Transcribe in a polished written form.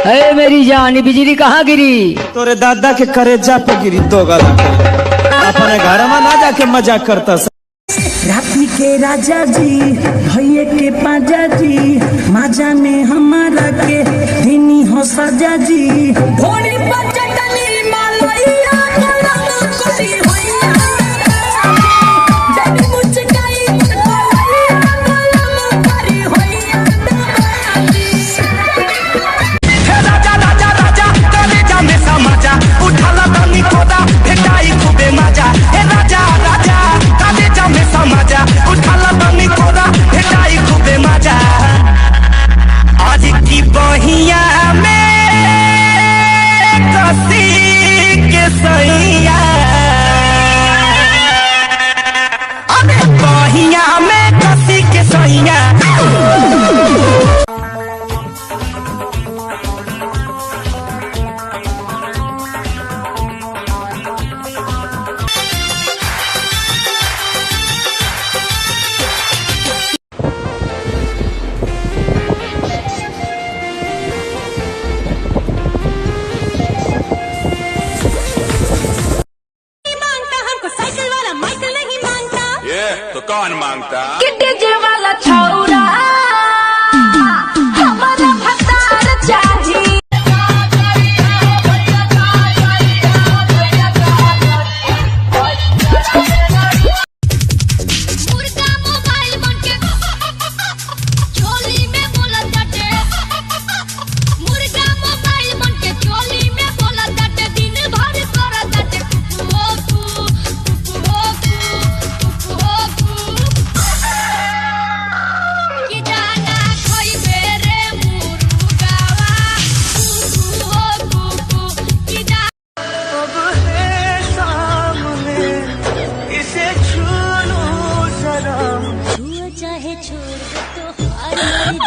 अरे मेरी जान बिजली कहाँ गिरी? तोरे दादा के करेजा पे गिरी दो गला अपने घर में ना जाके मजाक करता। रात्रि के राजा जी भैया के पाजा जी माजा में हमारा के दिनी हो सजा जी भोली पर चटनी मालैया गरम करी होइया डबी मुचकाई मालैया गरम करी होइया। हे राजा राजा राजा कलेजा में समाजा उठाला तनी कोदा भेटाई खूबे मजा। हे राजा राजा कलेजा में समाजा उठाला तनी कोदा भेटाई खूबे मजा। आज की बहिया में कसी के सैया अबे बहिया में कसी के सैया। तो कौन मांगता? डीजे वाला छौरा हमारा भतार चाहिए। मुर्गा मोबाइल बन के चोली में बोला जाते। मुर्गा मोबाइल बन के चोली में बोला जाते। दिन भर करा जाते कुकु चाहे छोड़ दो तो